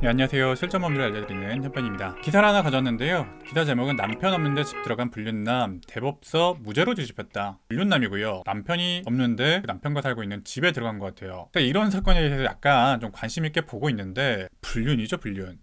네, 안녕하세요. 실전 법률을 알려드리는 현편입니다. 기사를 하나 가져왔는데요. 기사 제목은 남편 없는데 집 들어간 불륜남 대법서 무죄로 뒤집혔다. 불륜남이고요. 남편이 없는데 그 남편과 살고 있는 집에 들어간 것 같아요. 그러니까 이런 사건에 대해서 약간 좀 관심 있게 보고 있는데 불륜이죠, 불륜.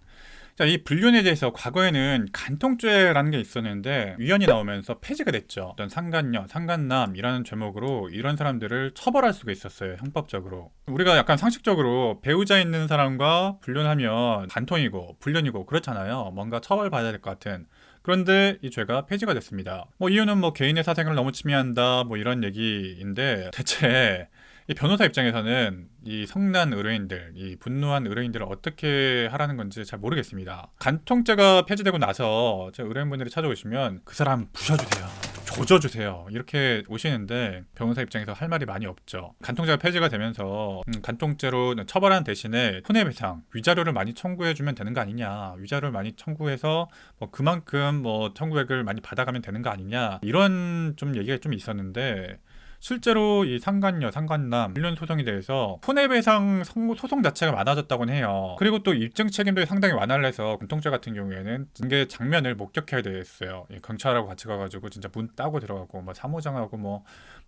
자, 이 불륜에 대해서 과거에는 간통죄라는 게 있었는데 위헌이 나오면서 폐지가 됐죠. 어떤 상간녀, 상간남이라는 제목으로 이런 사람들을 처벌할 수가 있었어요. 형법적으로. 우리가 약간 상식적으로 배우자 있는 사람과 불륜하면 간통이고 불륜이고 그렇잖아요. 뭔가 처벌받아야 될 것 같은. 그런데 이 죄가 폐지가 됐습니다. 뭐 이유는 뭐 개인의 사생을 너무 침해한다 뭐 이런 얘기인데 대체 이 변호사 입장에서는 이 성난 의뢰인들, 이 분노한 의뢰인들을 어떻게 하라는 건지 잘 모르겠습니다. 간통죄가 폐지되고 나서 제 의뢰인분들이 찾아오시면 그 사람 부셔주세요. 조져주세요. 이렇게 오시는데 변호사 입장에서 할 말이 많이 없죠. 간통죄가 폐지가 되면서 간통죄로 처벌하는 대신에 손해배상, 위자료를 많이 청구해주면 되는 거 아니냐. 위자료를 많이 청구해서 뭐 그만큼 뭐 청구액을 많이 받아가면 되는 거 아니냐. 이런 좀 얘기가 좀 있었는데 실제로 이 상간녀, 상간남 불륜 소송에 대해서 손해배상 소송 자체가 많아졌다고는 해요. 그리고 또 입증 책임도 상당히 완화를 해서 간통죄 같은 경우에는 징계 장면을 목격해야 됐어요. 경찰하고 같이 가가지고 진짜 문 따고 들어가고 뭐 사무장하고 뭐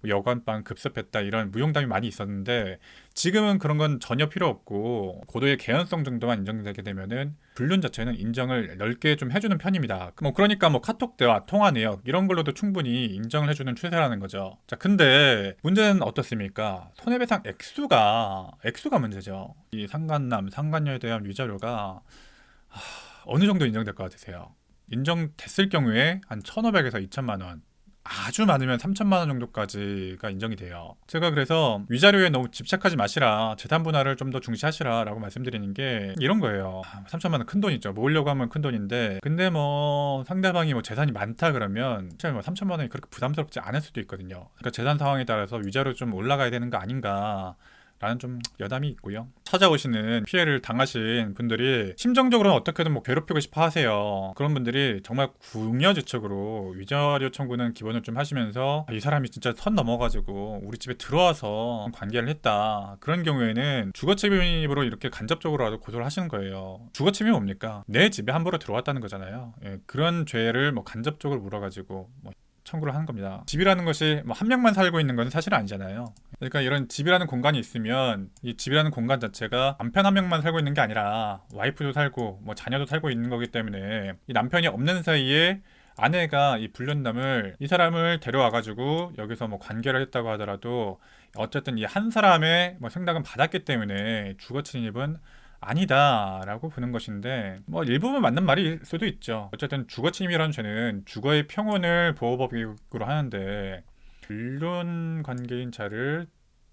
여관방 급습했다 이런 무용담이 많이 있었는데 지금은 그런 건 전혀 필요 없고 고도의 개연성 정도만 인정되게 되면은 불륜 자체는 인정을 넓게 좀 해주는 편입니다. 뭐 그러니까 뭐 카톡 대화, 통화 내역 이런 걸로도 충분히 인정을 해주는 추세라는 거죠. 자, 근데 문제는 어떻습니까? 손해배상 액수가 문제죠. 이 상간남, 상간녀에 대한 위자료가 어느 정도 인정될 것 같으세요? 인정됐을 경우에 한 1,500에서 2천만 원. 아주 많으면 3천만 원 정도까지가 인정이 돼요. 제가 그래서 위자료에 너무 집착하지 마시라, 재산 분할을 좀 더 중시하시라 라고 말씀드리는 게 이런 거예요. 3천만 원 큰 돈이죠. 모으려고 하면 큰 돈인데 근데 뭐 상대방이 뭐 재산이 많다 그러면 사실 뭐 3천만 원이 그렇게 부담스럽지 않을 수도 있거든요. 그러니까 재산 상황에 따라서 위자료 좀 올라가야 되는 거 아닌가 라는 좀 여담이 있고요. 찾아오시는 피해를 당하신 분들이 심정적으로는 어떻게든 뭐 괴롭히고 싶어 하세요. 그런 분들이 정말 궁여지책으로 위자료 청구는 기본을 좀 하시면서 이 사람이 진짜 선 넘어가지고 우리 집에 들어와서 관계를 했다. 그런 경우에는 주거침입으로 이렇게 간접적으로라도 고소를 하시는 거예요. 주거침입이 뭡니까? 내 집에 함부로 들어왔다는 거잖아요. 예, 그런 죄를 뭐 간접적으로 물어가지고 뭐 청구를 하는 겁니다. 집이라는 것이 뭐 한 명만 살고 있는 건 사실은 아니잖아요. 그러니까 이런 집이라는 공간이 있으면 이 집이라는 공간 자체가 남편 한 명만 살고 있는 게 아니라 와이프도 살고 뭐 자녀도 살고 있는 거기 때문에 이 남편이 없는 사이에 아내가 이 불륜남을 이 사람을 데려와 가지고 여기서 뭐 관계를 했다고 하더라도 어쨌든 이 한 사람의 뭐 생각은 받았기 때문에 주거 침입은 아니다라고 보는 것인데 뭐 일부분 맞는 말일 수도 있죠. 어쨌든 주거 침입이라는 죄는 주거의 평온을 보호법으로 하는데 불륜 관계인 자를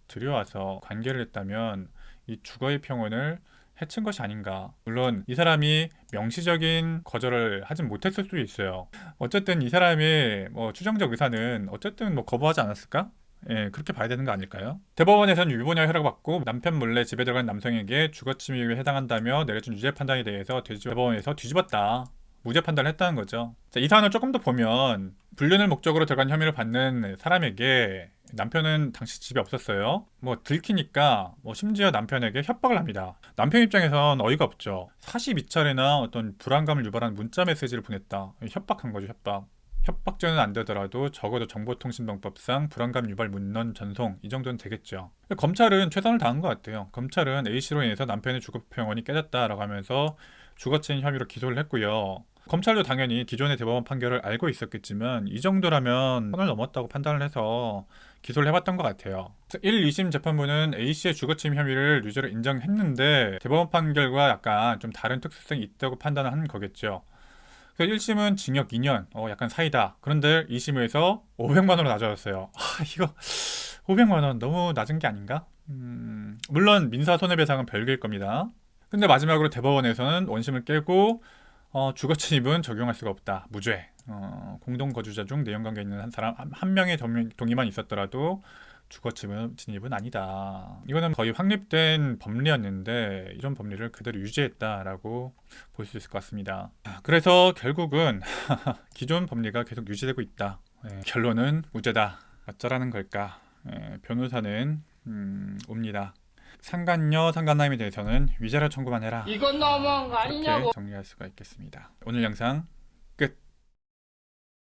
들여와서 관계를 했다면 이 주거의 평온을 해친 것이 아닌가. 물론 이 사람이 명시적인 거절을 하진 못했을 수도 있어요. 어쨌든 이 사람의 뭐 추정적 의사는 어쨌든 뭐 거부하지 않았을까? 예, 그렇게 봐야 되는 거 아닐까요? 대법원에서는 유보녀 허락받고 남편 몰래 집에 들어간 남성에게 주거침입에 해당한다며 내려준 유죄 판단에 대해서 대법원에서 뒤집었다. 무죄 판단을 했다는 거죠. 자, 이 사안을 조금 더 보면 불륜을 목적으로 들어간 혐의를 받는 사람에게 남편은 당시 집에 없었어요. 뭐 들키니까 뭐 심지어 남편에게 협박을 합니다. 남편 입장에선 어이가 없죠. 42차례나 어떤 불안감을 유발하는 문자 메시지를 보냈다. 협박한 거죠, 협박. 협박죄는 안 되더라도 적어도 정보통신병법상 불안감 유발 문건 전송 이 정도는 되겠죠. 검찰은 최선을 다한 것 같아요. 검찰은 A씨로 인해서 남편의 주거평온이 깨졌다라고 하면서 주거침입 혐의로 기소를 했고요. 검찰도 당연히 기존의 대법원 판결을 알고 있었겠지만 이 정도라면 선을 넘었다고 판단을 해서 기소를 해봤던 것 같아요. 1, 2심 재판부는 A씨의 주거침입 혐의를 유죄로 인정했는데 대법원 판결과 약간 좀 다른 특수성이 있다고 판단을 한 거겠죠. 그래서 1심은 징역 2년, 약간 사이다. 그런데 2심에서 500만 원으로 낮아졌어요. 이거 500만 원 너무 낮은 게 아닌가? 물론 민사 손해배상은 별개일 겁니다. 근데 마지막으로 대법원에서는 원심을 깨고 주거 침입은 적용할 수가 없다. 무죄. 공동 거주자 중 내연관계 있는 한 사람 한 명의 동의만 있었더라도 주거 침입은 아니다. 이거는 거의 확립된 법리였는데 이런 법리를 그대로 유지했다라고 볼 수 있을 것 같습니다. 그래서 결국은 기존 법리가 계속 유지되고 있다. 결론은 무죄다. 어쩌라는 걸까? 변호사는 옵니다. 상간녀, 상간남에 대해서는 위자료 청구만 해라. 이건 너무한 거 이렇게 아니냐고. 정리할 수가 있겠습니다. 오늘 영상